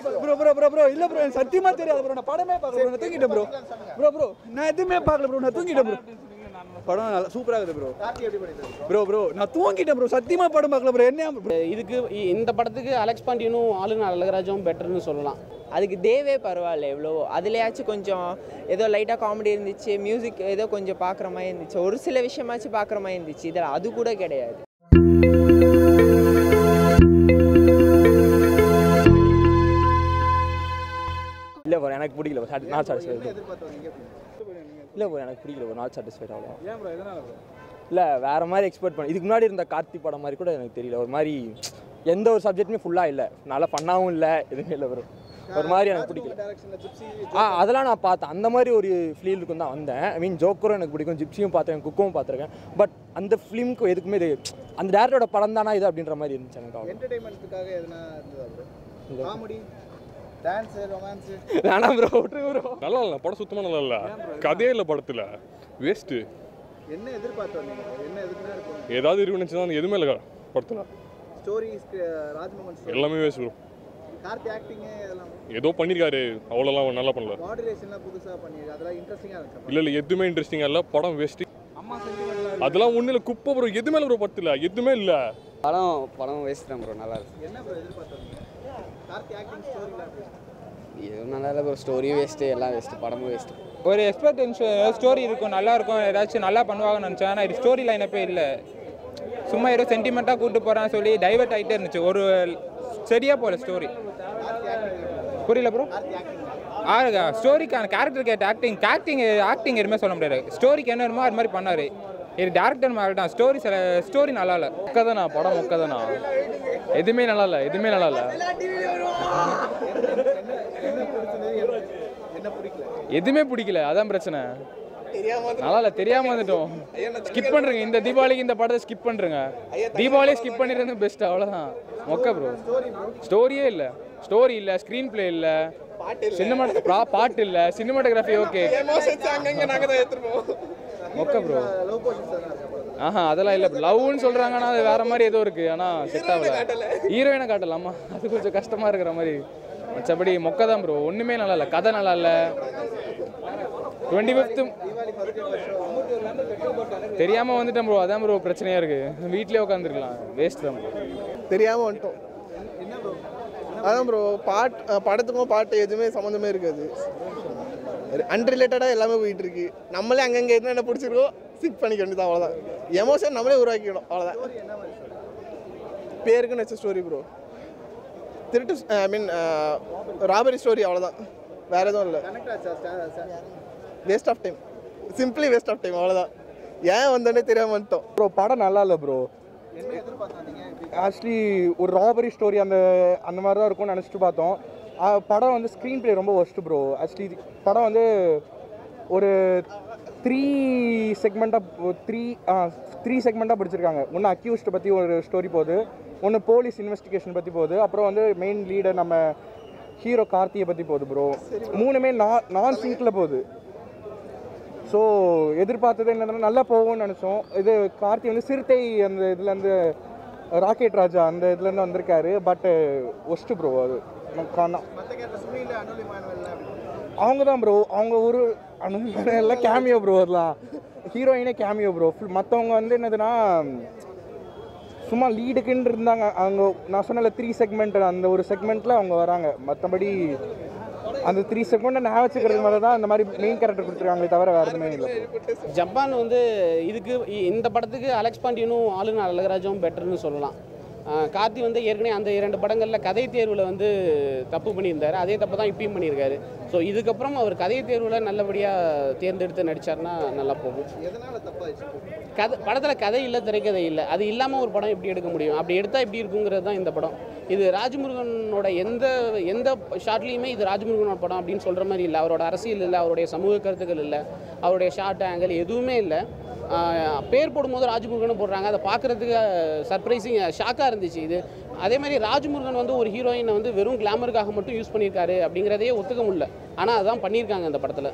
Bro bro bro bro இல்லை bro எனக்கு சத்தியமாக தெரியாது ப்ரோ. நான் படமே பார்க்கல ப்ரோ. நான் தூங்கிட்டேன் ப்ரோ. ப்ரோ ப்ரோ நான் எதுவுமே பார்க்கல ப்ரோ. நான் தூங்கிட்டேன் ப்ரோ. படம் நல்லா சூப்பராக இருக்குது ப்ரோ. ப்ரோ ப்ரோ நான் தூங்கிட்டேன் ப்ரோ. சத்தியமாக படம் பார்க்கல ப்ரோ. என்ன இதுக்கு இந்த படத்துக்கு அலெக்ஸ் பாண்டியனும் ஆளுநர் அழகராஜும் பெட்டர்னு சொல்லலாம். அதுக்கு தேவே பரவாயில்ல எவ்வளோ. அதுலேயாச்சும் கொஞ்சம் ஏதோ லைட்டாக காமெடி இருந்துச்சு, மியூசிக் ஏதோ கொஞ்சம் பார்க்குற மாதிரி இருந்துச்சு, ஒரு சில விஷயமாச்சும் பார்க்குற மாதிரி இருந்துச்சு. இதில் அது கூட கிடையாது. இல்லை ப்ரோ எனக்கு பிடிக்கல ப்ரோ. Not satisfied. இல்லை ப்ரோ எனக்கு பிடிக்கல ப்ரோ. நாட் சாட்டிஸ்ஃபைட் அவ்வளோ. ஏன் ப்ரோ எதனால ப்ரோ? இல்லை வேறு மாதிரி எக்ஸ்பெக்ட் பண்ண. இதுக்கு முன்னாடி இருந்த கார்த்தி படம் மாதிரி கூட எனக்கு தெரியல. ஒரு மாதிரி எந்த ஒரு சப்ஜெக்ட்டுமே ஃபுல்லாக இல்லை. நல்லா பண்ணாவும் இல்லை, எதுவுமே இல்லை ப்ரோ. ஒரு மாதிரி எனக்கு பிடிக்கல. அதெல்லாம் நான் பார்த்தேன். அந்த மாதிரி ஒரு ஃபிலிமுக்கு தான் வந்தேன். ஐ மீன் ஜோக்கரும் எனக்கு பிடிக்கும், ஜிப்சியும் பார்த்தேன், குக்கும் பார்த்துருக்கேன். பட் அந்த ஃபிலிமுக்கு எதுக்குமே இது அந்த டேரக்டரோட படம் தானா இது அப்படின்ற மாதிரி இருந்துச்சு எனக்கு. என்டர்டெயின்மெண்ட்டுக்காக எதனா இருந்ததா ப்ரோ? காமெடி, டான்ஸ், ரொமான்ஸ் வேணாம் ப்ரோ, விட்டுருங்க ப்ரோ. நல்லா இல்லை படம், சுத்தமாக நல்லா இல்லை. கதையே இல்லை படத்தில், வேஸ்ட்டு. என்ன எதிர்பார்த்து வந்தீங்க? என்ன எதுக்குன்னா இருக்கும்? ஏதாவது இருந்துச்சுன்னா எதுவுமே இல்லை படத்தில். ஸ்டோரி, ராஜ்மோகன் ஸ்டோரி எல்லாமே வேஸ்ட் ப்ரோ. கார்த்தி ஆக்டிங் இதெல்லாம் ஏதோ பண்ணியிருக்காரு, அவ்வளோலாம் நல்லா பண்ணல. மாடுலேஷன்லாம் புதுசாக பண்ணியிருக்காரு, அதெல்லாம் இன்ட்ரெஸ்டிங்காக இருக்கு. இல்லை எதுவுமே இன்ட்ரெஸ்டிங்காக இல்லை. படம் வேஸ்ட்டு. அம்மா சென்டிமெண்ட் அதெல்லாம் ஒன்றும் இல்லை, குப்பை ப்ரோ. எதுவுமே இல்லை ப்ரோ படத்தில், எதுவுமே இல்லை. படம் வேஸ்ட் தான் ப்ரோ. நல்லா இருக்கு. என்ன ப்ரோ எதிர்பார்த்து வந்தீங்க? கார்த்தி ஆக்டிங் ஸ்டோரிலாம் எதுவும் நல்லா இல்லை ப்ரோ. ஸ்டோரியும் வேஸ்ட்டு, எல்லாம் வேஸ்ட்டு, படமும் வேஸ்ட்டு. ஒரு எக்ஸ்பெக்டேஷன் ஸ்டோரி இருக்கும், நல்லா இருக்கும், ஏதாச்சும் நல்லா பண்ணுவாங்கன்னு நினச்சேன். ஆனால் இது ஸ்டோரி லைனப்பே இல்லை. சும்மா ஏதோ சென்டிமெண்ட்டாக கூப்பிட்டு போகிறான்னு சொல்லி டைவர்ட் ஆகிட்டே இருந்துச்சு. ஒரு சரியாக போகல ஸ்டோரி. புரியல ப்ரோ. ஸ்டோரிக்கான கேரக்டர் கேட்ட ஆக்டிங் எதுவுமே சொல்ல முடியாது. ஸ்டோரிக்கு என்ன வேணுமோ அது மாதிரி பண்ணார். இது டேரக்டர் மாதிரி தான். ஸ்டோரி நல்லா இல்லை. மொக்கதானா படம், மொக்கதானா. எதுவுமே நல்லா இல்லை, எதுவுமே நல்லா இல்லை. எதுவுமே பிடிக்கல, அதான் பிரச்சனை. நல்லா இல்லை, தெரியாமல் வந்துட்டோம். ஸ்கிப் பண்ணுறேங்க இந்த தீபாவளிக்கு. இந்த படத்தை ஸ்கிப் பண்ணுறேங்க. தீபாவளியே ஸ்கிப் பண்ணிடுறது பெஸ்ட். அவ்வளோதான். மொக்க ப்ரோ. ஸ்டோரியே இல்லை, ஸ்டோரி இல்லை, ஸ்க்ரீன் பிளே இல்லை, பாட்டு இல்லை, சினிமாட்டோகிராஃபி ஓகே, மொக்க ப்ரோ. அதெல்லாம் இல்லை. லவ்னு சொல்கிறாங்க, ஆனால் அது வேறு மாதிரி ஏதோ இருக்குது. ஆனால் செட் ஆகல. ஹீரோயினை காட்டலாமா, அது கொஞ்சம் கஷ்டமாக இருக்கிற மாதிரி. மற்றபடி மொக்க தான் ப்ரோ. ஒன்றுமே நல்லா இல்லை. கதை நல்லா இல்லை. 25th தெரியாமல் வந்துட்டேன் ப்ரோ. அதான் ப்ரோ பிரச்சனையாக இருக்குது. வீட்டிலே உட்காந்துருக்கலாம். வேஸ்ட் தான் ப்ரோ. தெரியாமல் வந்துட்டோம். அதான் ப்ரோ. படத்துக்கும் பாட்டு எதுவுமே சம்மந்தமே இருக்காது. அன்ரிலேட்டடாக எல்லாமே போயிட்டு இருக்கு. நம்மளே அங்கங்கே என்ன பிடிச்சிருக்கோ சிக் பண்ணிக்க வேண்டியதான். அவ்வளோதான். எமோஷன் நம்மளே உருவாக்கிக்கணும். அவ்வளோதான். பேருக்குன்னு வச்ச ஸ்டோரி ப்ரோ. திருட்டு, ஐ மீன் ராபரி ஸ்டோரி. அவ்வளோதான், வேறு எதுவும் இல்லை. Waste of time, simply waste of time. அவ்வளோதான். ஏன் வந்தோடனே தெரியாமல் வந்துட்டோம் ப்ரோ. படம் நல்லா இல்லை ப்ரோ. ஆக்சுவலி ஒரு ராபரி ஸ்டோரி அந்த மாதிரி தான் இருக்கும்னு நினச்சிட்டு பார்த்தோம். படம் வந்து ஸ்க்ரீன் பிளே ரொம்ப ஒர்ஸ்ட்டு ப்ரோ. ஆக்சுவலி படம் வந்து ஒரு த்ரீ செக்மெண்ட்டாக பிடிச்சிருக்காங்க. ஒன்று அக்யூஸ்ட்டை பற்றி ஒரு ஸ்டோரி போகுது, ஒன்று போலீஸ் இன்வெஸ்டிகேஷன் பற்றி போகுது, அப்புறம் வந்து மெயின் லீடர் நம்ம ஹீரோ கார்த்தியை பற்றி போகுது ப்ரோ. மூணுமே நான் சிங்கில் போகுது. ஸோ எதிர்பார்த்தது என்னன்னா நல்லா போகும்னு நினச்சோம். இது கார்த்தி வந்து சிறுத்தை அந்த இதுலேருந்து ராக்கெட் ராஜா அந்த இதுலேருந்து வந்திருக்காரு. But worst bro. அது அவங்க தான் ப்ரோ. அவங்க ஒரு எல்லாம் கேமியோ ப்ரோ. அதெல்லாம் ஹீரோயினே கேமியோ ப்ரோ. மற்றவங்க வந்து என்னதுன்னா சும்மா லீடுக்குன்னு இருந்தாங்க. அவங்க நான் சொன்ன 3 செக்மெண்ட், அந்த ஒரு செக்மெண்ட்டில் அவங்க வராங்க. மற்றபடி அந்த 3 செக்மெண்ட்டை நான் வச்சுக்கிறது மேலே தான் இந்த மாதிரி மெயின் கேரக்டர் கொடுத்துருக்காங்களே தவிர வேறு எதுவுமே இல்லை. ஜப்பான் வந்து இதுக்கு இந்த படத்துக்கு அலெக்ஸ் பாண்டியனும் ஆளுநர் அழகராஜும் பெட்டர்னு சொல்லலாம். கார்த்தி வந்து ஏற்கனவே அந்த 2 படங்களில் கதை தேர்வில் வந்து தப்பு பண்ணியிருந்தார். அதே தப்பு தான் இப்பயும் பண்ணியிருக்காரு. ஸோ இதுக்கப்புறம் அவர் கதை தேர்வில் நல்லபடியாக தேர்ந்தெடுத்து நடித்தார்னா நல்லா போகும். படத்தில் கதை இல்லை, திரைக்கதை இல்லை. அது இல்லாமல் ஒரு படம் எப்படி எடுக்க முடியும்? அப்படி எடுத்தால் எப்படி இருக்குங்கிறது தான் இந்த படம். இது ராஜ்முருகனோட எந்த ஷார்ட்லேயுமே இது ராஜ்முருகனோட படம் அப்படின்னு சொல்கிற மாதிரி இல்லை. அவரோட அரசியல் இல்லை, அவருடைய சமூக கருத்துக்கள் இல்லை, அவருடைய ஷார்ட் ஆங்கிள் எதுவுமே இல்லை. பேர் போடும்போது ராஜ்முருகன் போடுறாங்க. அதை பார்க்குறதுக்கு சர்ப்ரைசிங் ஷாக்காக இருந்துச்சு. இது அதே மாதிரி ராஜ்முருகன் வந்து ஒரு ஹீரோயினை வந்து வெறும் கிளாமருக்காக மட்டும் யூஸ் பண்ணியிருக்காரு அப்படிங்கிறதையே ஒத்துக்க முடியல. ஆனால் அதான் பண்ணியிருக்காங்க அந்த படத்தில்.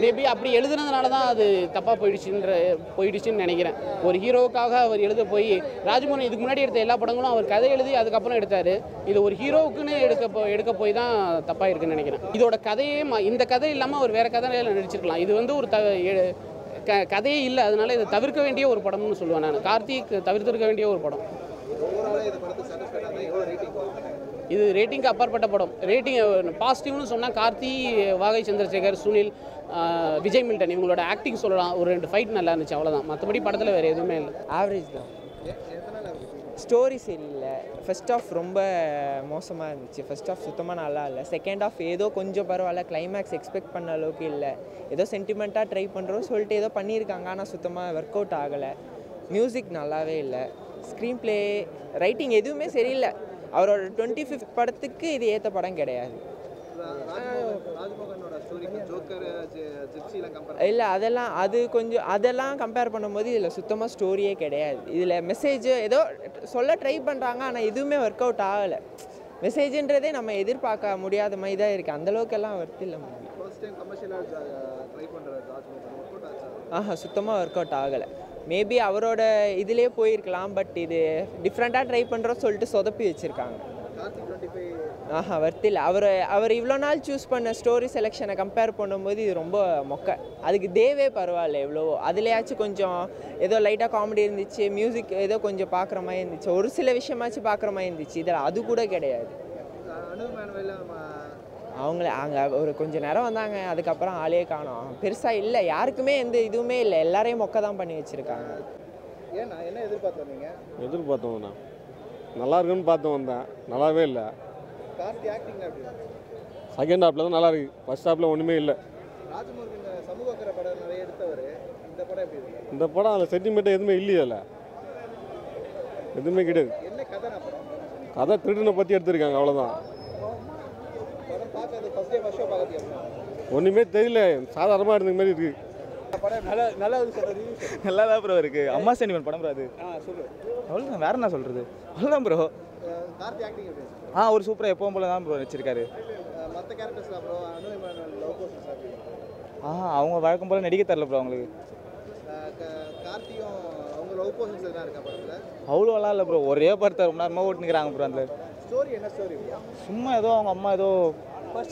மேபி அப்படி எழுதுனதுனால தான் அது தப்பாக போயிடுச்சுன்னு நினைக்கிறேன். ஒரு ஹீரோவுக்காக அவர் எழுத போய் ராஜ்மோகன் இதுக்கு முன்னாடி எடுத்த எல்லா படங்களும் அவர் கதை எழுதி அதுக்கப்புறம் எடுத்தார். இது ஒரு ஹீரோவுக்குன்னு எடுக்க போய் தான் தப்பாக இருக்குன்னு நினைக்கிறேன். இதோட கதையே இந்த கதை இல்லாமல் அவர் வேறு கதையில் நடிச்சிருக்கலாம். இது வந்து ஒரு கதையே இல்லை, அதனால இதை தவிர்க்க வேண்டிய ஒரு படம்னு சொல்லுவேன் நான். கார்த்திக் தவிர்த்திருக்க வேண்டிய ஒரு படம். இது ரேட்டிங்க்கு அப்பாற்பட்ட படம். ரேட்டிங் பாசிட்டிவ்னு சொன்னால் கார்த்தி, வாகை சந்திரசேகர், சுனில், விஜய் மில்டன் இவங்களோட ஆக்டிங் சொல்லலாம். ஒரு 2 ஃபைட் நல்லா இருந்துச்சு, அவ்வளோதான். மற்றபடி படத்தில் வேறு எதுவுமே இல்லை. ஆவரேஜ் தான். ஸ்டோரி சரியில்லை. ஃபர்ஸ்ட் ஆஃப் ரொம்ப மோசமாக இருந்துச்சு. ஃபர்ஸ்ட் ஆஃப் சுத்தமாக நல்லா இல்லை. செகண்ட் ஆஃப் ஏதோ கொஞ்சம் பரவாயில்ல. கிளைமேக்ஸ் எக்ஸ்பெக்ட் பண்ண அளவுக்கு இல்லை. ஏதோ சென்டிமெண்ட்டாக ட்ரை பண்ணுறோம் சொல்லிட்டு ஏதோ பண்ணியிருக்காங்க, ஆனால் சுத்தமாக ஒர்க் அவுட் ஆகலை. மியூசிக் நல்லாவே இல்லை. ஸ்க்ரீன் ப்ளே, ரைட்டிங் எதுவுமே சரியில்லை. அவரோட 25th படத்துக்கு இது ஏற்ற படம் கிடையாது. இல்லை அதெல்லாம் கம்பேர் பண்ணும்போது இதில் சுத்தமாக ஸ்டோரியே கிடையாது. இதில் மெசேஜ் ஏதோ சொல்ல ட்ரை பண்ணுறாங்க, ஆனால் எதுவுமே ஒர்க் அவுட் ஆகலை. மெசேஜ்ன்றதே நம்ம எதிர்பார்க்க முடியாத மாதிரி தான் இருக்குது. அந்தளவுக்கெல்லாம் ஒர்த் இல்லை. சுத்தமாக ஒர்க் அவுட் ஆகலை. மேபி அவரோட இதிலே போயிருக்கலாம், பட் இது டிஃப்ரெண்ட்டாக ட்ரை பண்ணுறோம் சொல்லிட்டு சொதப்பி வச்சுருக்காங்க. வர்த்தில் அவர் இவ்வளோ நாள் சூஸ் பண்ண ஸ்டோரி செலெக்ஷனை கம்பேர் பண்ணும்போது இது ரொம்ப மொக்க. அதுக்கு தேவே பரவாயில்ல எவ்வளவோ. அதுலேயாச்சும் கொஞ்சம் ஏதோ லைட்டாக காமெடி இருந்துச்சு, மியூசிக் ஏதோ கொஞ்சம் பார்க்குற மாதிரி இருந்துச்சு, ஒரு சில விஷயமாச்சும் பார்க்குற மாதிரி இருந்துச்சு. இதில் அது கூட கிடையாது. அவங்கள அங்கே ஒரு கொஞ்சம் நேரம் வந்தாங்க, அதுக்கப்புறம் ஆளே காணோம். பெருசாக இல்லை, யாருக்குமே எந்த இதுவுமே இல்லை. எல்லாரையும் மொக்க தான் பண்ணி வச்சுருக்காங்க. என்ன எதிர்பார்த்தீங்க? எதிர்பார்த்தோம்ண்ணா நல்லா இருக்குன்னு பார்த்து வந்தேன், நல்லாவே இல்லை. கார்த்தி ஆக்டிங் எப்படி? செகண்ட் ஹாஃபில் தான் நல்லா இருக்குது, ஃபர்ஸ்ட் ஹாஃபில் ஒன்றுமே இல்லை. ராஜ்முருகன் சமூக படம் நிறைய எடுத்தவர், இந்த படம் எப்படி இருக்கு? இந்த படம் அதில் சென்டிமெண்ட்டாக எதுவுமே இல்லையா? இல்லை, எதுவுமே கிடையாது. என்ன கதை? கதை திருடனை பற்றி எடுத்திருக்காங்க, அவ்வளோதான். ஒன்றுமே தெரியல, சாதாரணமாக இருந்த மாதிரி இருக்குது. நல்லா தான் ப்ரோ இருக்குது. அம்மா சென்டிமெண்ட் படம் ப்ரோ அது. அவ்வளோதான், வேறு என்ன சொல்கிறது? அவ்வளோதான் ப்ரோ. ஒரு சூப்பராக எப்பவும் போல தான் ப்ரோ நடிச்சிருக்காரு. அவங்க வழக்கம் போல் நடிக்க தரல ப்ரோ அவங்களுக்கு. அவ்வளோலாம் இல்லை ப்ரோ, ஒரே படத்தை ரொம்ப நேரமாக ஓட்டுனுக்கிறாங்க ப்ரோ. அந்த சும்மா ஏதோ அவங்க அம்மா ஏதோ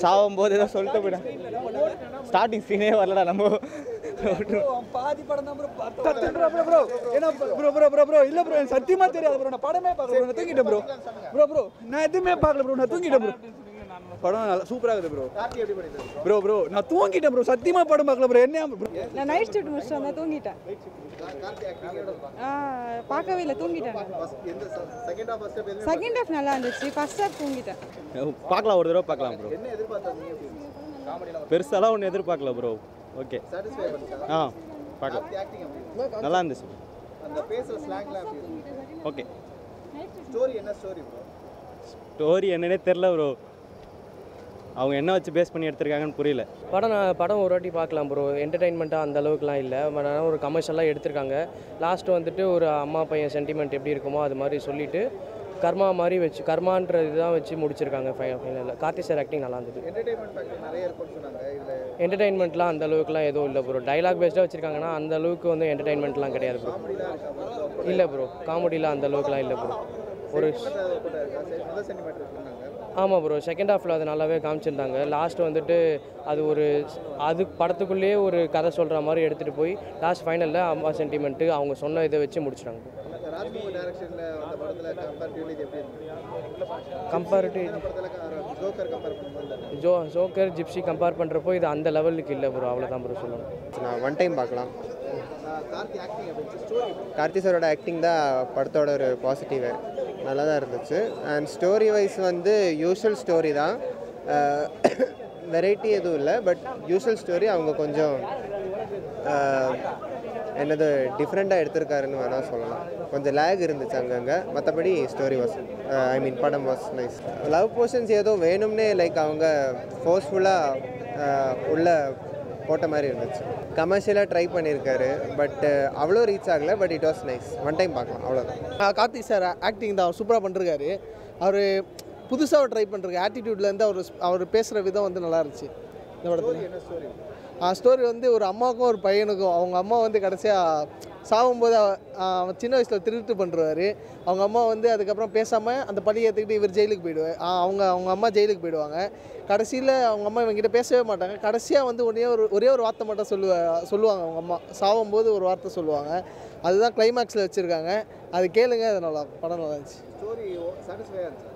சாவும் போது ஏதோ சொல்லிட்டு போயிட்டேன். ஸ்டார்டிங் சீனே வரலடா நம்ம பாதி படம் தான் ப்ரோ பார்த்தேன். ப்ரோ ஏன்னா ப்ரோ இல்ல ப்ரோ எனக்கு சத்தியமா தெரியாது ப்ரோ. நான் படமே பார்க்கல, நான் தூங்கிட்டேன் ப்ரோ. நான் எதுவுமே பார்க்கல ப்ரோ, நான் தூங்கிட்டேன் ப்ரோ. படம் நல்லா சூப்பரா இருக்குது ப்ரோ. கார்த்தி எப்படி பண்ணிருக்காரு ப்ரோ? நான் தூங்கிட்டேன் ப்ரோ, சத்தியமா படம் பார்க்கல ப்ரோ. என்ன ப்ரோ? நான் நைட் ஷிஃப்ட் முடிச்சிட்டு வந்தா தூங்கிட்டேன். பார்க்கவே இல்லை, தூங்கிட்டேன். செகண்ட் ஹாஃப் நல்லா இருந்துச்சு, ஃபர்ஸ்ட் ஹாஃப் தூங்கிட்டேன். பார்க்கலாம், ஒரு தடவை பார்க்கலாம் ப்ரோ. என்ன எதிர்பார்த்தீங்க? பெருசாலாம் ஒன்றும் எதிர்பார்க்கல ப்ரோ. ஓகே, பார்க்கலாம். நல்லா இருந்துச்சு. அந்த பேசுற ஸ்லாங்லாம் எப்படி இருக்கு? ஓகே. ஸ்டோரி என்ன ஸ்டோரி ப்ரோ? ஸ்டோரி என்னன்னே தெரில ப்ரோ. அவங்க என்ன வச்சு பேஸ் பண்ணி எடுத்திருக்காங்கன்னு புரியல. படம் ஒரு வாட்டி பார்க்கலாம் ப்ரோ. என்டர்டெயின்மெண்ட்டாக அந்த அளவுக்குலாம் இல்லை, ஆனால் ஒரு கமர்ஷியலாக எடுத்திருக்காங்க. லாஸ்ட்டு வந்துட்டு ஒரு அம்மா பையன் சென்டிமெண்ட் எப்படி இருக்குமோ அது மாதிரி சொல்லிவிட்டு கர்மா மாதிரி வச்சு கர்மான்ற இதுதான் வச்சு முடிச்சிருக்காங்க ஃபைனலில். கார்த்தி சார் ஆக்டிங் நல்லா இருந்தது. என்டர்டெயின்மெண்ட்லாம் அந்த அளவுக்குலாம் எதுவும் இல்லை ப்ரோ. டைலாக் பேஸ்டாக வச்சுருக்காங்கன்னா அந்த அளவுக்கு வந்து என்டர்டெயின்மெண்ட்லாம் கிடையாது ப்ரோ. இல்லை ப்ரோ, காமெடியில் அந்த அளவுக்குலாம் இல்லை ப்ரோ. ஒரு ஆமாம் ப்ரோ, செகண்ட் ஹாஃபில் அது நல்லாவே காமிச்சிருந்தாங்க. லாஸ்ட்டு வந்துட்டு அது படத்துக்குள்ளேயே ஒரு கதை சொல்கிற மாதிரி எடுத்துகிட்டு போய் லாஸ்ட் ஃபைனலில் அம்மா சென்டிமெண்ட்டு அவங்க சொன்ன இதை வச்சு முடிச்சிட்டாங்க. ஜோக்கர் ஜிப்சி கம்பேர் பண்ணுறப்போ இது அந்த லெவலுக்கு இல்லை ப்ரோ, அவ்வளோதான் ப்ரோ சொல்லணும். நான் ஒன் டைம் பார்க்கலாம். கார்த்தி சாரோட ஆக்டிங் தான் படத்தோட ஒரு பாசிட்டிவு, நல்லா தான் இருந்துச்சு. அண்ட் ஸ்டோரி வைஸ் வந்து யூஷுவல் ஸ்டோரி தான், வெரைட்டி எதுவும் இல்லை. பட் யூஷுவல் ஸ்டோரி அவங்க கொஞ்சம் என்னது டிஃப்ரெண்ட்டாக எடுத்திருக்காருன்னு வேணால் சொல்லலாம். கொஞ்சம் லேக் இருந்துச்சு அங்கங்கே, மற்றபடி ஸ்டோரி வாஸ் படம் வாஸ் நைஸ். லவ் போர்ஷன்ஸ் ஏதோ வேணும்னே அவங்க ஃபோர்ஸ்ஃபுல்லாக உள்ள போட்ட மாதிரி இருந்துச்சு. கமர்ஷியலாக ட்ரை பண்ணியிருக்காரு, பட் அவ்வளோ ரீச் ஆகலை. But it was nice, one time பார்க்கலாம், அவ்வளோதான். கார்த்திக் சார் ஆக்டிங் தான் சூப்பராக பண்ணிருக்காரு. அவர் புதுசாக ட்ரை பண்ணிருக்காரு. ஆட்டிடியூட்லேருந்து அவர் பேசுகிற விதம் வந்து நல்லா இருந்துச்சு இந்த படத்தில். ஸ்டோரி வந்து ஒரு அம்மாவுக்கும் ஒரு பையனுக்கும். அவங்க அம்மா வந்து கடைசியாக சாகும்போது அவன் சின்ன வயசில் திருட்டு பண்ணுறாரு. அவங்க அம்மா வந்து அதுக்கப்புறம் பேசாமல் அந்த பழி ஏற்றுக்கிட்டு இவர் ஜெயிலுக்கு போயிடுவார். அவங்க அம்மா ஜெயிலுக்கு போயிடுவாங்க. கடைசியில் அவங்க அம்மா இவங்ககிட்ட பேசவே மாட்டாங்க. கடைசியாக வந்து ஒரே ஒரு வார்த்தை மட்டும் சொல்லுவாங்க. அவங்க அம்மா சாகும்போது ஒரு வார்த்தை சொல்லுவாங்க. அதுதான் கிளைமேக்ஸில் வச்சுருக்காங்க. அது கேளுங்க, அது நல்லா படம் நல்லா இருந்துச்சு. ஸ்டோரி சாட்டிஸ்ஃபையாக இருந்துச்சு.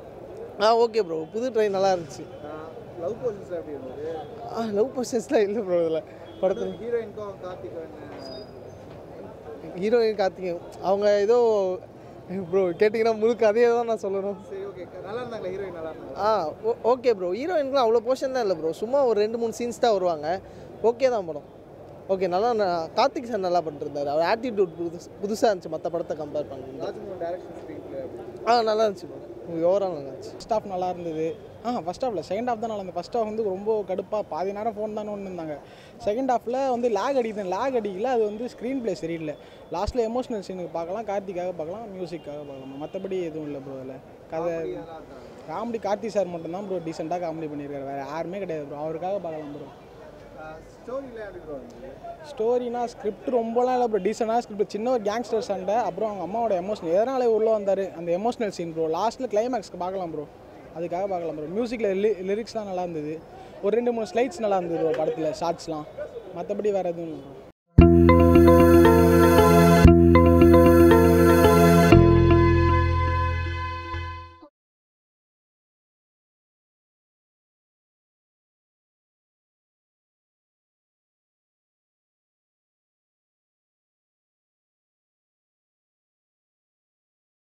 ஓகே ப்ரோ, புது ட்ரெயின் நல்லா இருந்துச்சு. லவ் போர்ஷன்ஸ் எப்படி இருந்தது? லவ் போர்ஷன்ஸ்லாம் இல்லை ப்ரோ இதில் படத்தில். ஹீரோயினுக்கும் ஹீரோயின் கார்த்திகேயன் அவங்க ஏதோ ப்ரோ கேட்டிங்கன்னா முழுக்க அதே தான் நான் சொல்லணும். சரி, ஓகே. நல்லா இருந்தாங்களா ஹீரோயின்? நல்லா இருந்தாங்க. Okay bro. ஹீரோயினுக்குலாம் அவ்வளோ போர்ஷன் தான் இல்லை ப்ரோ. சும்மா ஒரு 2-3 சீன்ஸ் தான் வருவாங்க. ஓகே தான் படம். ஓகே, நல்லா கார்த்திக் சார் நல்லா பண்ணிருந்தாரு. அவர் ஆட்டிடியூட் புதுசாக இருந்துச்சு மற்ற படத்தை கம்பேர் பண்ணி. ராஜ்மோகன் டைரக்ஷன் ஸ்க்ரீன் பிளே நல்லா இருந்துச்சு ப்ரோ. ஓவரால் நல்லா இருந்துச்சு. ஃபஸ்ட் ஹாஃப் நல்லா இருந்தது. ஃபஸ்ட் ஹாஃபில் செகண்ட் ஹாஃப் தான் நல்லா இருந்தது. ஃபஸ்ட் ஹாஃப் வந்து ரொம்ப கடுப்பாக பாதி நேரம் ஃபோன் தான் ஒன்று இருந்தாங்க. செகண்ட் ஹாஃபில் வந்து லேக் அடிக்கல. அது வந்து ஸ்க்ரீன் பிளே சரியில்லை. லாஸ்ட்டில் எமோஷனல் சீனுக்கு பார்க்கலாம், கார்த்திக்காக பார்க்கலாம், மியூசிக்காக பார்க்கலாம். மற்றபடி எதுவும் இல்லை ப்ரோ. அதில் கதை காமெடி கார்த்திக் சார் மட்டும்தான் ப்ரோ டீசெண்டாக காமெடி பண்ணியிருக்காரு. வேறு யாருமே கிடையாது ப்ரோ. அவருக்காக பார்க்கலாம் ப்ரோ. ஸ்டோரினா ஸ்கிரிப்ட் ரொம்பலாம் இல்லை ப்ரோ. டீசெண்டாக ஸ்கிரிப்ட். சின்ன ஒரு கேங்ஸ்டர் சண்டை, அப்புறம் அவங்க அம்மாவோட எமோஷனல் எதனால உள்ளே வந்தார் அந்த எமோஷனல் சீன் ப்ரோ. லாஸ்ட்டில் கிளைமேக்ஸ்க்கு பார்க்கலாம் ப்ரோ. அதுக்காக பார்க்கலாம் ப்ரோ. மியூசிக்கில் லிரிக்ஸ்லாம் நல்லா இருந்தது. ஒரு 2-3 ஸ்லைட்ஸ் நல்லா இருந்தது ப்ரோ படத்தில், ஷார்ட்ஸ்லாம். மற்றபடி வேறு எதுவும் இல்லை ப்ரோ.